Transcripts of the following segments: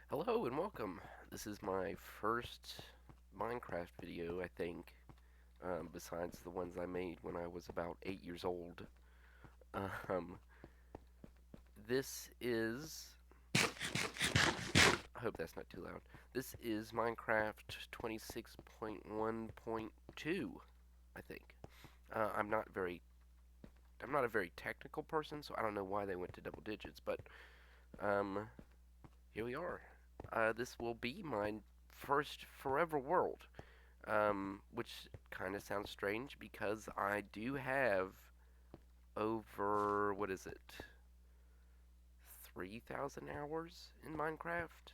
Hello and welcome. This is my first Minecraft video, I think, besides the ones I made when I was about 8 years old. Um, this is, I hope that's not too loud. This is Minecraft 26.1.2, I think. I'm not very, I'm not a very technical person, so I don't know why they went to double digits, but um, here we are. This will be my first Forever World. Which kind of sounds strange because I do have over, what is it, 3,000 hours in Minecraft.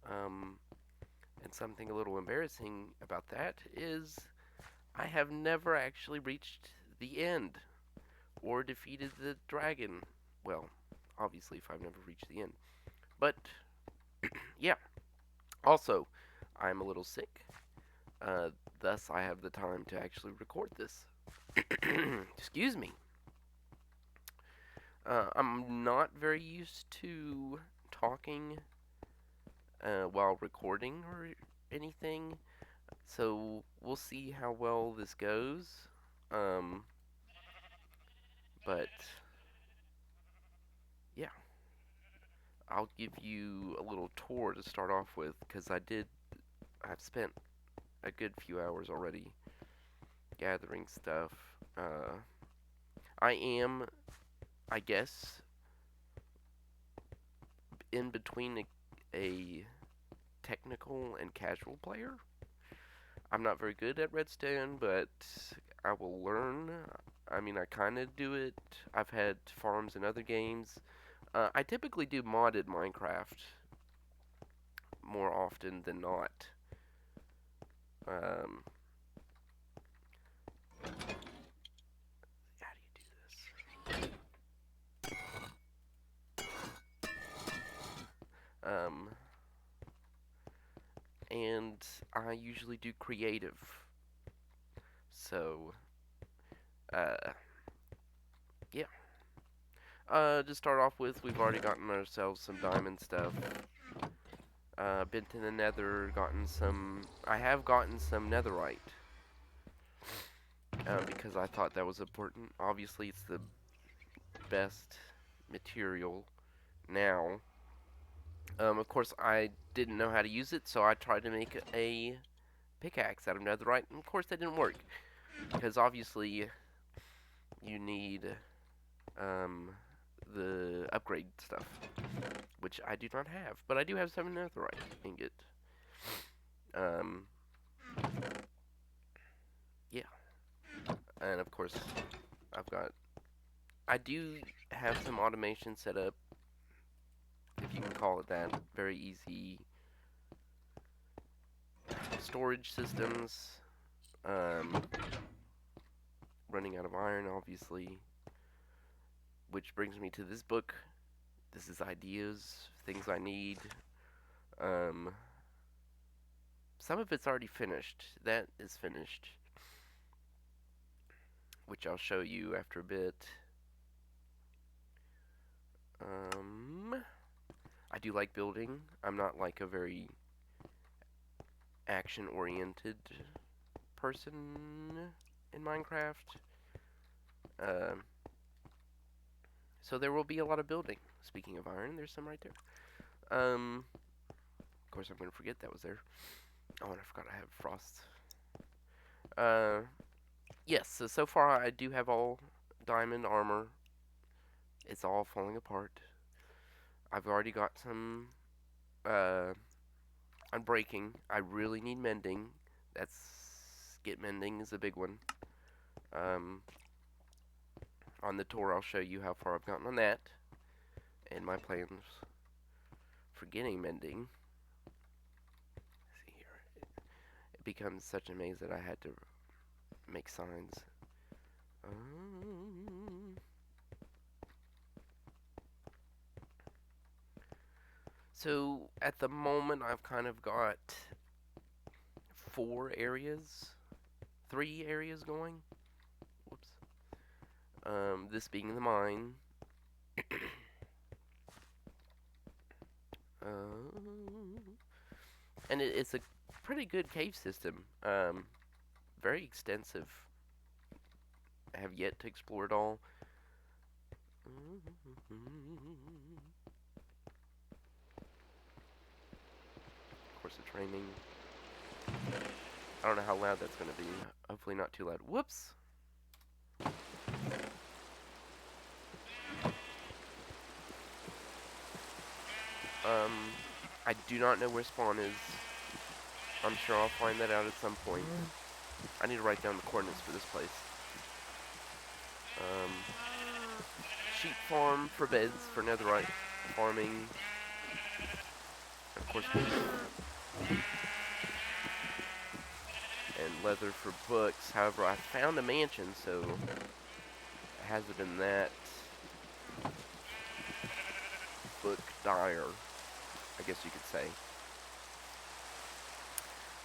Um, and something a little embarrassing about that is I have never actually reached the end or defeated the dragon. Well, obviously, if I've never reached the end. But, yeah. Also, I'm a little sick. Uh, Thus, I have the time to actually record this. Excuse me. I'm not very used to talking while recording or anything, so we'll see how well this goes. Um, but yeah, I'll give you a little tour to start off with because I've spent a good few hours already gathering stuff. I am, I guess, in between a technical and casual player. I'm not very good at Redstone, but I will learn. I mean, I kind of do it. I've had farms in other games. I typically do modded Minecraft more often than not. Um, how do you do this? Um, and I usually do creative. So, uh, yeah. To start off with, we've already gotten ourselves some diamond stuff. Been to the nether, gotten some. I have gotten some netherite. Because I thought that was important. Obviously, it's the best material now. Of course, I didn't know how to use it, so I tried to make a pickaxe out of netherite, and of course that didn't work. Because obviously, you need um, the upgrade stuff, which I do not have. But I do have some netherite ingot. Um, yeah, and of course, I've got. I do have some automation set up, if you can call it that. Very easy storage systems. Um, Running out of iron, obviously. Which brings me to this book. This is ideas, things I need. Um, some of it's already finished. That is finished, which I'll show you after a bit. Um, I do like building. I'm not like a very action-oriented person in Minecraft. Um, so there will be a lot of building. Speaking of iron, there's some right there. Of course, I'm going to forget that was there. Oh, and I forgot I have frost. Uh, yes, so far I do have all diamond armor. It's all falling apart. I've already got some, uh, unbreaking. I really need mending. Get mending is a big one. Um, on the tour, I'll show you how far I've gotten on that and my plans for getting mending. See here, it becomes such a maze that I had to make signs. Um, so at the moment, I've kind of got 3 areas going. Whoops. This being the mine. and it's a pretty good cave system. Very extensive. I have yet to explore it all. Of course, the training. I don't know how loud that's going to be. Hopefully not too loud. Whoops! I do not know where spawn is. I'm sure I'll find that out at some point. I need to write down the coordinates for this place. Sheep farm for beds, for netherite farming. Of course, beef. And leather for books. However, I found a mansion, so it hasn't been that book dire, I guess you could say.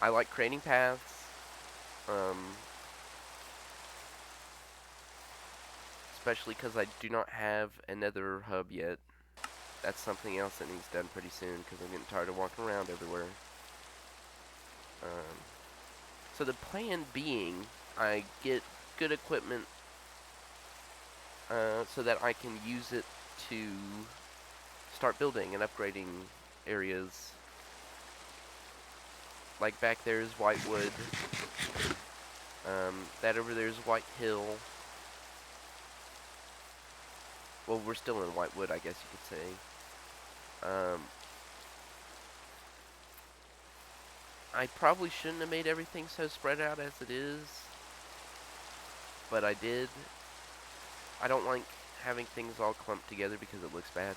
I like creating paths, especially because I do not have another hub yet. That's something else that needs done pretty soon, because I'm getting tired of walking around everywhere. So the plan being, I get good equipment so that I can use it to start building and upgrading areas. Like back there is Whitewood. That over there is White Hill. Well, we're still in Whitewood, I guess you could say. I probably shouldn't have made everything so spread out as it is, but I did. I don't like having things all clumped together because it looks bad.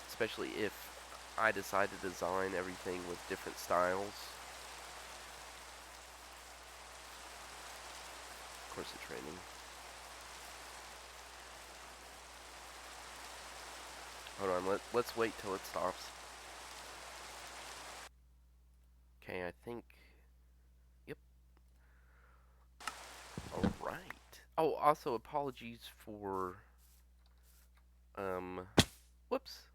Especially if I decide to design everything with different styles. Of course, the training. Hold on, let's wait till it stops. Okay, I think. Yep. Alright. Oh, also apologies for. Whoops.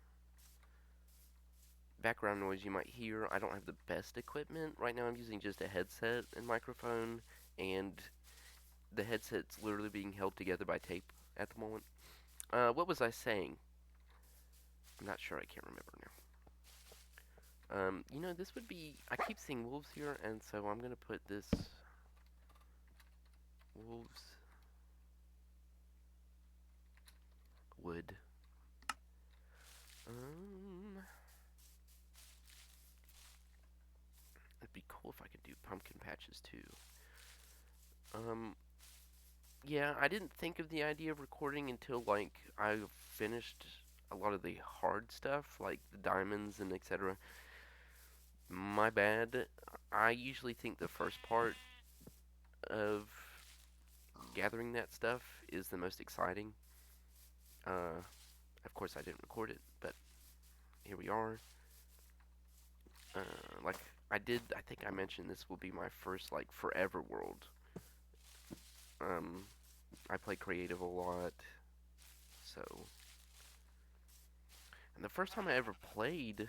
Background noise you might hear. I don't have the best equipment. Right now I'm using just a headset and microphone, and the headset's literally being held together by tape at the moment. What was I saying? I'm not sure, I can't remember now. You know, this would be... I keep seeing wolves here, and so I'm going to put this... Wolves... Wood. It'd be cool if I could do pumpkin patches, too. Yeah, I didn't think of the idea of recording until, like, I finished a lot of the hard stuff, like the diamonds and etc. My bad. I usually think the first part of gathering that stuff is the most exciting. Of course, I didn't record it, but here we are. Like I think I mentioned this will be my first like forever world. I play creative a lot, so. And the first time I ever played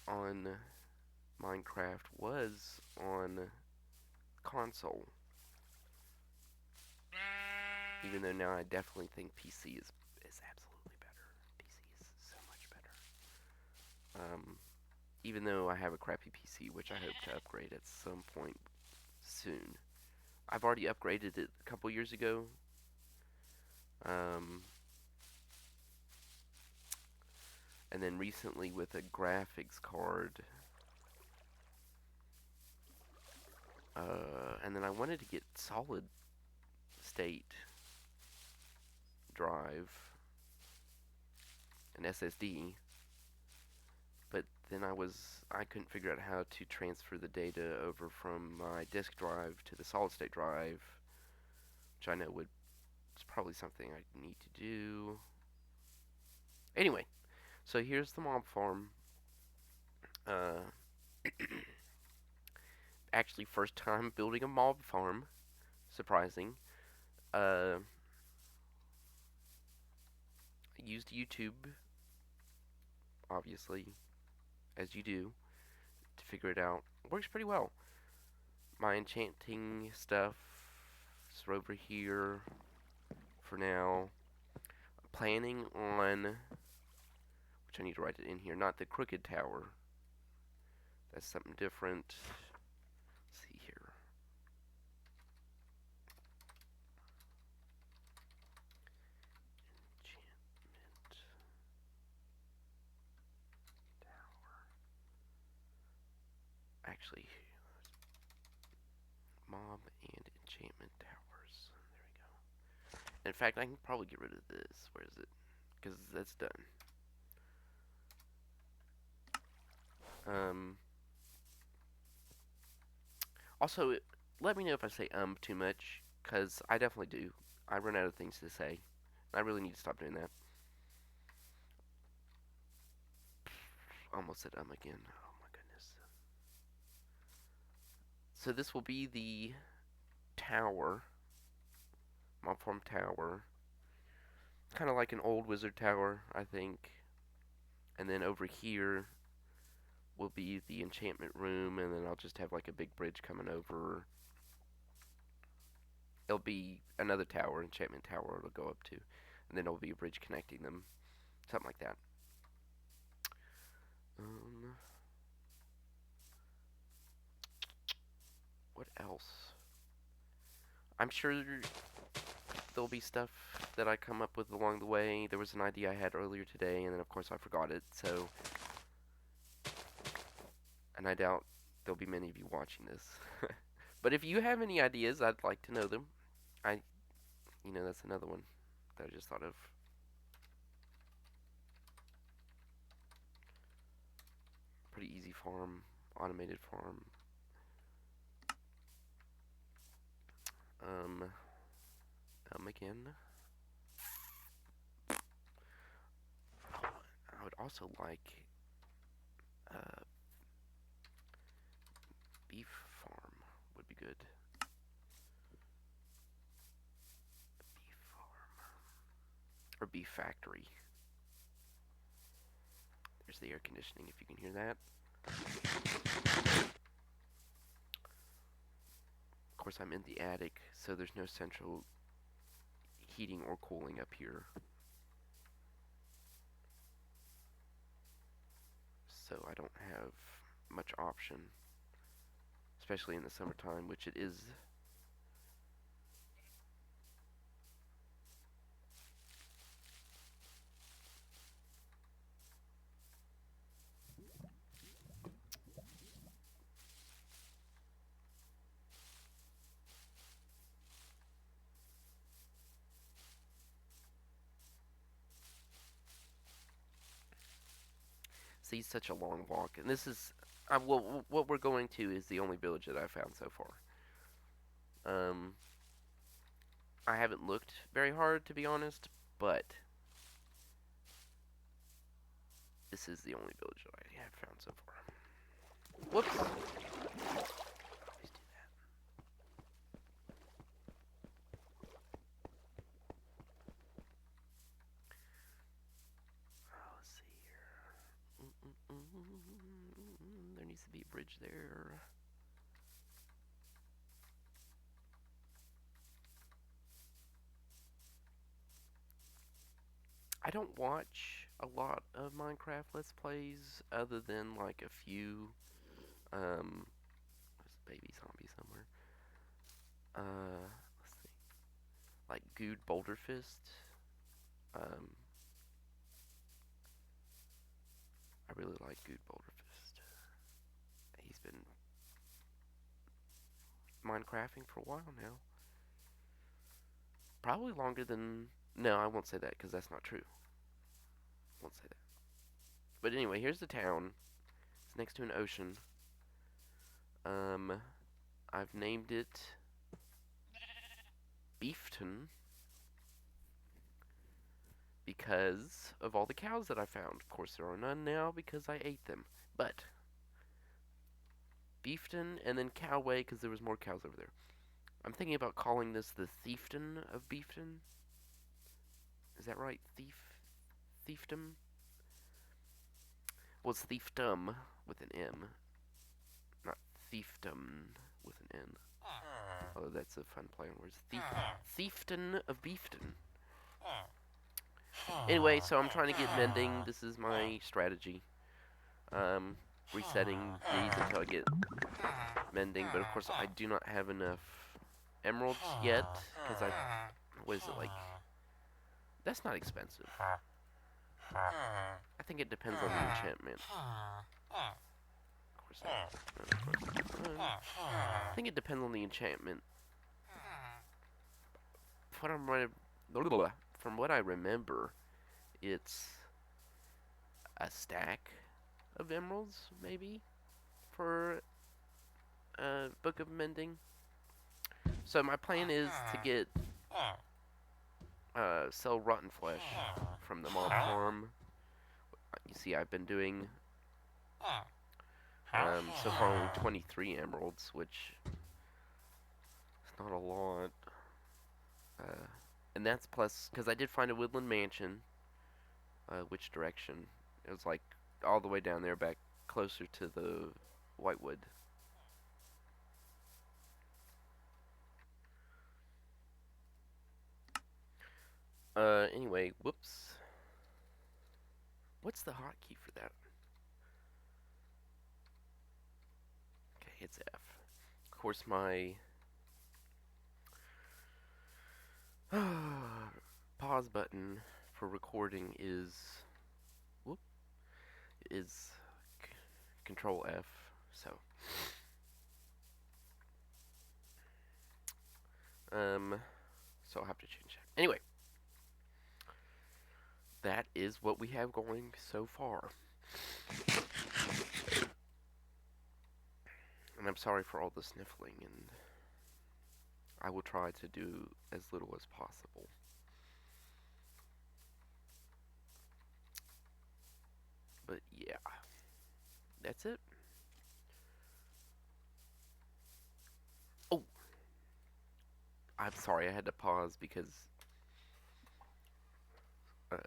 on Minecraft was on console. Even though now I definitely think PC is absolutely better. PC is so much better. Even though I have a crappy PC, which I hope to upgrade at some point soon. I've already upgraded it a couple years ago. And then recently with a graphics card. And then I wanted to get solid state drive, an SSD, but then I couldn't figure out how to transfer the data over from my disk drive to the solid state drive, which I know is probably something I need to do. Anyway, so here's the mob farm. Actually, first time building a mob farm. Surprising. I used YouTube obviously, as you do, to figure it out. Works pretty well. My enchanting stuff is over here for now. Planning on, which I need to write it in here, not the crooked tower. That's something different. Let's see here. Enchantment tower. Actually, mob and enchantment towers. There we go. In fact, I can probably get rid of this. Where is it? Because that's done. Um, Also, let me know if I say too much, because I definitely do. I run out of things to say. I really need to stop doing that. Almost said again. Oh my goodness. So this will be the tower. Mob farm tower. Kind of like an old wizard tower, I think. And then over here will be the enchantment room, and then I'll just have like a big bridge coming over. It'll be another tower, enchantment tower it'll go up to. And then there'll be a bridge connecting them. Something like that. What else? I'm sure there'll be stuff that I come up with along the way. There was an idea I had earlier today, and then of course I forgot it, so... And I doubt there'll be many of you watching this. But if you have any ideas, I'd like to know them. That's another one that I just thought of. Pretty easy farm, automated farm. Again. I would also like beef farm would be good. Beef farm. Or beef factory. There's the air conditioning if you can hear that. Of course, I'm in the attic, so there's no central heating or cooling up here. So I don't have much option, especially in the summertime, which it is. See, such a long walk, and this is what we're going to is the only village that I've found so far. I haven't looked very hard, to be honest, but this is the only village that I have found so far. Whoops. Always do that. Oh, let's see here. There needs to be a bridge there. I don't watch a lot of Minecraft Let's Plays other than like a few. There's a baby zombie somewhere. Let's see. Like Good Boulderfist. I really like Good Boulderfist. He's been Minecrafting for a while now. Probably longer than... No, I won't say that because that's not true. Won't say that. But anyway, here's the town. It's next to an ocean. I've named it Beefton because of all the cows that I found. Of course, there are none now because I ate them. But Beefton and then Cowway because there was more cows over there. I'm thinking about calling this the Thiefton of Beefton. Is that right? Thiefdom? Well, it's thiefdom with an M, not thiefdom with an N. Oh, that's a fun play on words. Thiefton of Beefton. Anyway, so I'm trying to get mending. This is my strategy. Resetting these until I get mending, but of course I do not have enough emeralds yet, because what is it, like, that's not expensive. I think it depends on the enchantment. Of course, I think it depends on the enchantment. From what I remember, it's a stack of emeralds, maybe, for a Book of Mending. So my plan is to get sell rotten flesh from the mob farm. You see, I've been doing so far only 23 emeralds, which is not a lot. And that's plus, because I did find a woodland mansion. Which direction? It was like all the way down there, back closer to the Whitewood. Anyway, whoops. What's the hotkey for that? Okay, it's F. Of course, my pause button for recording is Control F. So I'll have to change that. Anyway, that is what we have going so far. And I'm sorry for all the sniffling, and I will try to do as little as possible. But yeah, that's it. Oh, I'm sorry, I had to pause because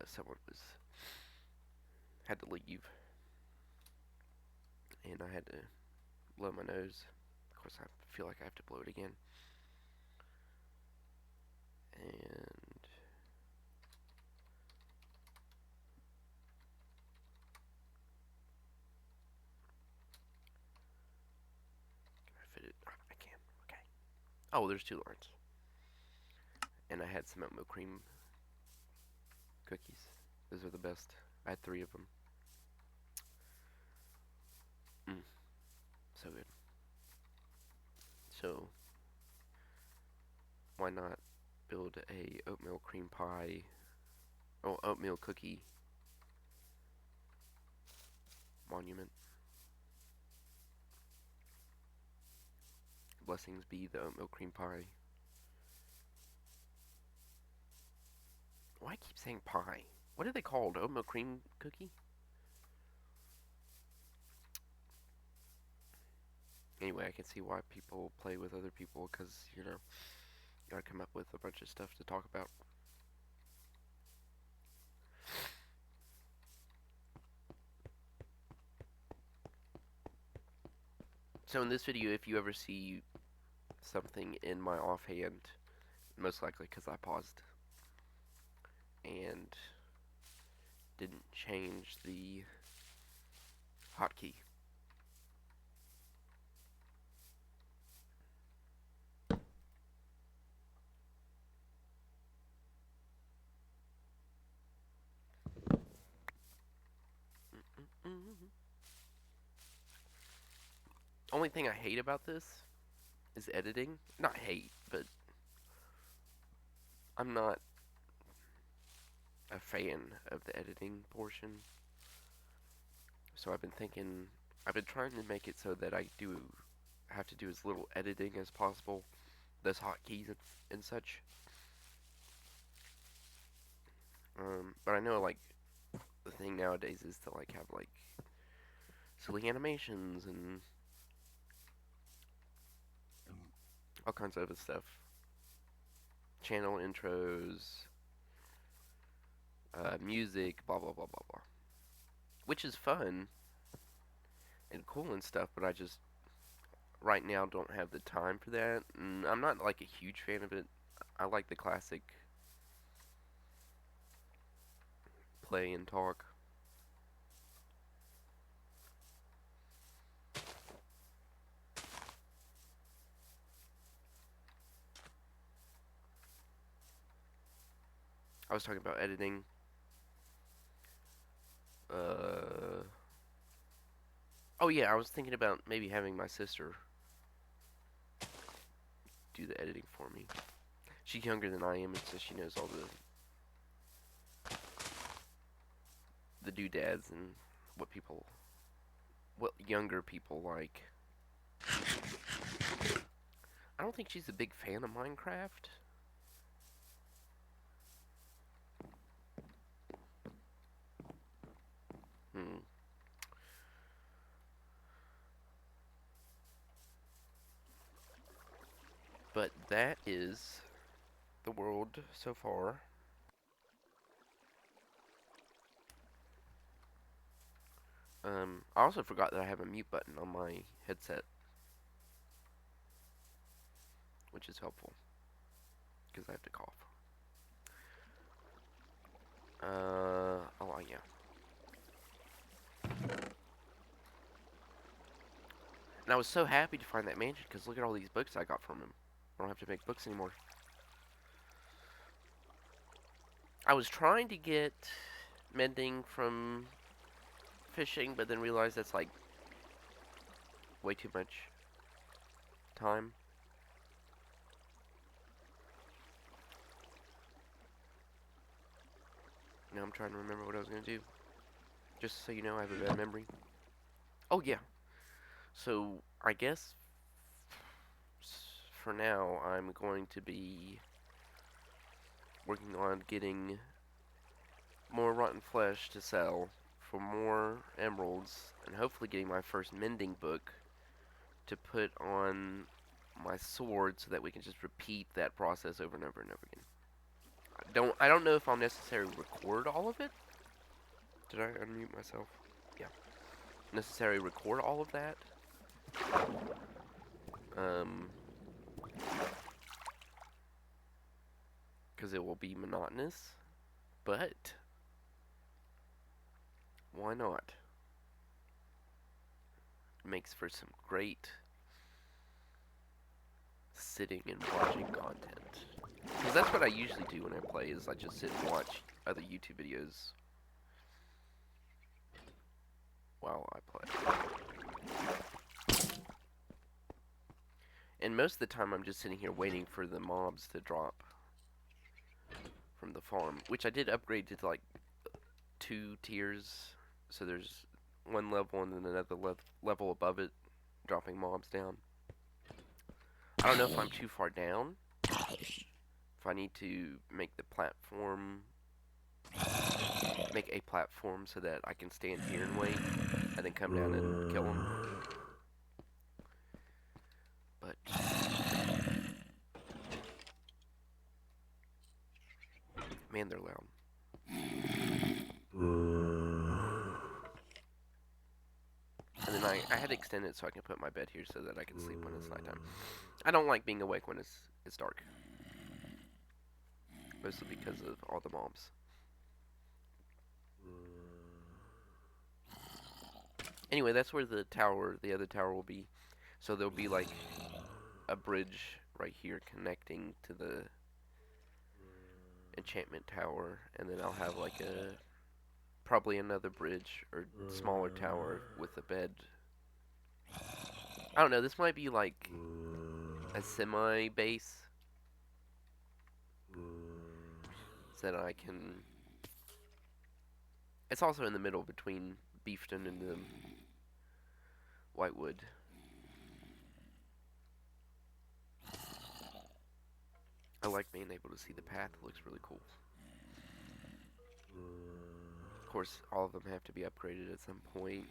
someone had to leave, and I had to blow my nose. Of course, I feel like I have to blow it again. And can I fit it? I can. Okay. Oh, there's 2 lines. And I had some oatmeal cream cookies. Those are the best. I had 3 of them. So good. So, why not build a oatmeal cream pie, or oatmeal cookie monument? Blessings be the oatmeal cream pie. Why I keep saying pie? What are they called? Oatmeal cream cookie? Anyway, I can see why people play with other people, because, you know, you gotta come up with a bunch of stuff to talk about. So in this video, if you ever see something in my offhand, most likely because I paused and didn't change the hotkey. Only thing I hate about this is editing. Not hate, but I'm not a fan of the editing portion. So I've been trying to make it so that I have to do as little editing as possible. Those hotkeys and such. But I know, like, the thing nowadays is to, like, have, like, silly animations and all kinds of other stuff. Channel intros, music, blah blah blah blah blah. Which is fun, and cool and stuff, but I just right now don't have the time for that. And I'm not like a huge fan of it. I like the classic play and talk. I was talking about editing. Uh, oh yeah, I was thinking about maybe having my sister do the editing for me. She's younger than I am, and so she knows all the doodads and what people, what younger people like. I don't think she's a big fan of Minecraft. Hmm. But that is the world so far. I also forgot that I have a mute button on my headset, which is helpful because I have to cough. Oh yeah. And I was so happy to find that mansion because look at all these books I got from him. I don't have to make books anymore. I was trying to get mending from fishing, but then realized that's like way too much time. Now I'm trying to remember what I was going to do. Just so you know, I have a bad memory. Oh, yeah. So, I guess for now, I'm going to be working on getting more rotten flesh to sell for more emeralds, and hopefully getting my first mending book to put on my sword so that we can just repeat that process over and over and over again. I don't know if I'll necessarily record all of it. Did I unmute myself? Yeah. Necessarily record all of that. Because it will be monotonous. But why not? It makes for some great sitting and watching content. Because that's what I usually do when I play, is I just sit and watch other YouTube videos while I play. And most of the time I'm just sitting here waiting for the mobs to drop from the farm, which I did upgrade to like 2 tiers. So there's one level and then another level above it, dropping mobs down. I don't know if I'm too far down. If I need to make a platform so that I can stand here and wait, and then come down and kill them. But man, they're loud. And then I had to extend it so I can put my bed here so that I can sleep when it's nighttime. I don't like being awake when it's dark. Mostly because of all the mobs. Anyway, that's where the other tower will be. So there'll be like a bridge right here connecting to the enchantment tower, and then I'll have like probably another bridge or smaller tower with a bed. I don't know, this might be like a semi base so that I can. It's also in the middle between Beefton and the Whitewood. I like being able to see the path. It looks really cool. Of course, all of them have to be upgraded at some point.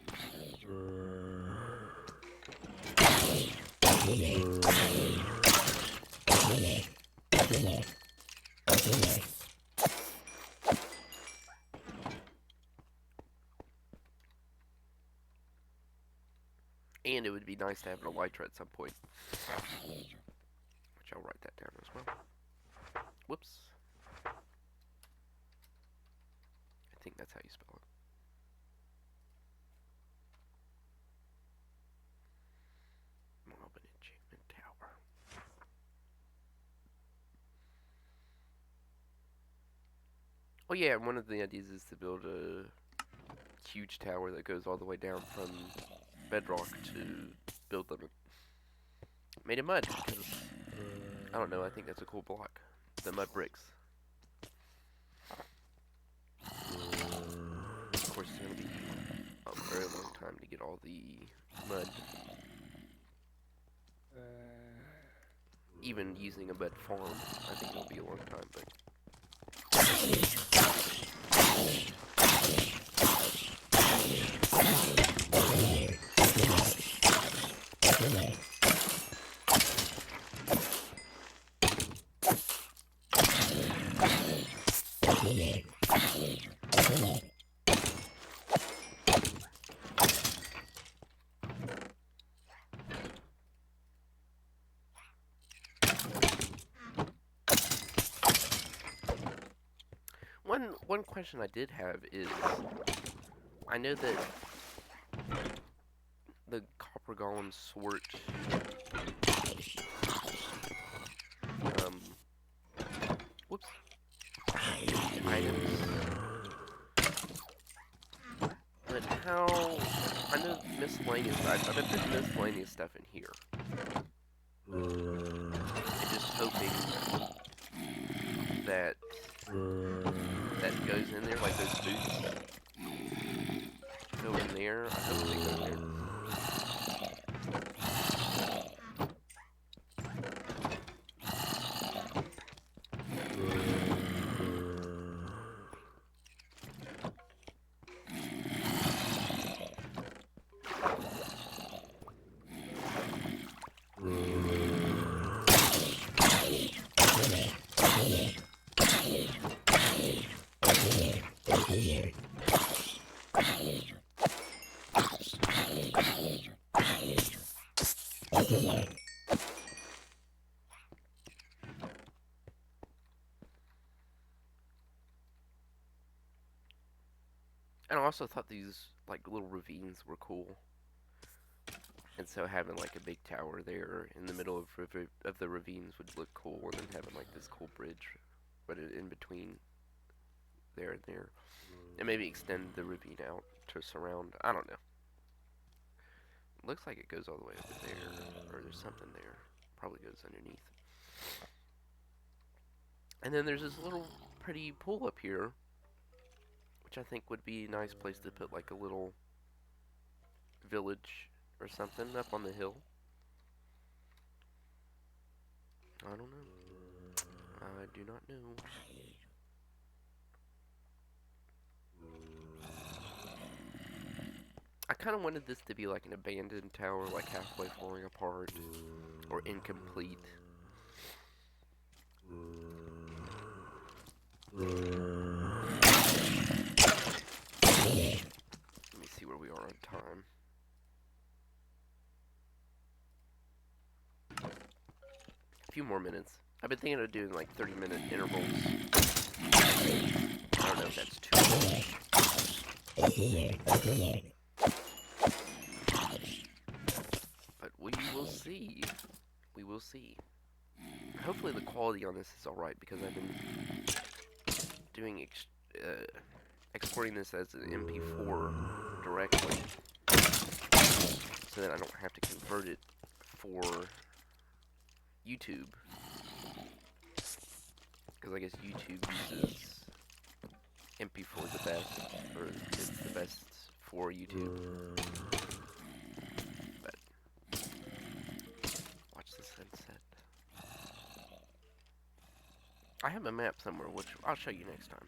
And it would be nice to have an elytra at some point. Which I'll write that down as well. Whoops. I think that's how you spell it. Moblin Enchantment Tower. Oh yeah, one of the ideas is to build a huge tower that goes all the way down from bedrock to build limit. Made of mud, because, I don't know, I think that's a cool block. The mud bricks. Of course, it's going to be a very long time to get all the mud. Even using a mud farm, I think it'll be a long time, but... One question I did have is, I know that the copper golem sort whoops, items, but how, I know miscellaneous, I bet there's miscellaneous stuff in here. I'm just hoping that that goes in there, like those boots go in there. I hope they go in there. And I also thought these like little ravines were cool, and so having like a big tower there in the middle of the ravines would look cool, and then having like this cool bridge, but in between there and there, and maybe extend the ravine out to surround. I don't know. It looks like it goes all the way over there, or there's something there. Probably goes underneath. And then there's this little pretty pool up here, which I think would be a nice place to put like a little village or something up on the hill. I don't know. I do not know. I kind of wanted this to be like an abandoned tower, like halfway falling apart, or incomplete. Let me see where we are on time. A few more minutes. I've been thinking of doing like 30-minute intervals. I don't know if that's too much. But we will see. We will see. Hopefully the quality on this is alright, because I've been doing exporting this as an MP4 directly, so that I don't have to convert it for YouTube, because I guess YouTube uses MP4 the best, or it's the best for YouTube. But watch the sunset. I have a map somewhere, which I'll show you next time,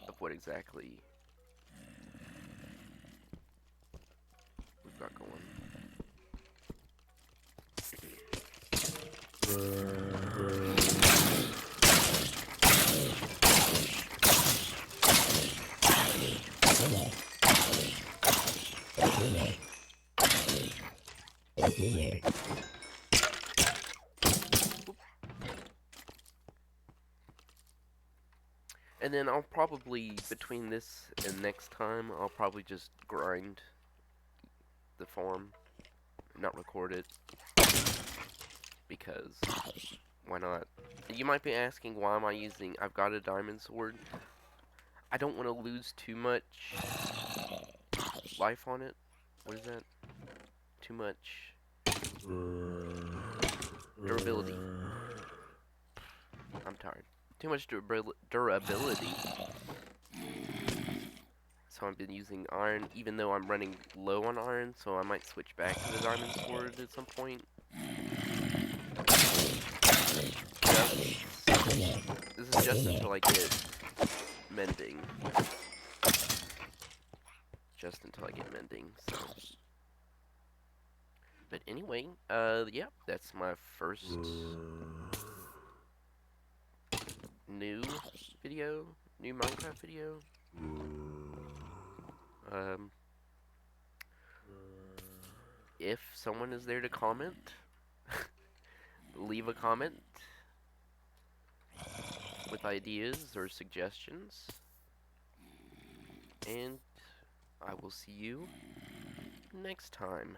of what exactly we've got going. And then I'll probably, between this and next time, I'll probably just grind the farm, not record it, because why not? You might be asking, why am I using, I've got a diamond sword. I don't want to lose too much life on it. What is that? Too much durability. I'm tired. Too much durability. So I've been using iron, even though I'm running low on iron, so I might switch back to the diamond sword at some point. This is just until I get mending. Just until I get mending, so. But anyway, yeah, that's my first new video, new Minecraft video. If someone is there to comment, leave a comment with ideas or suggestions, and I will see you next time.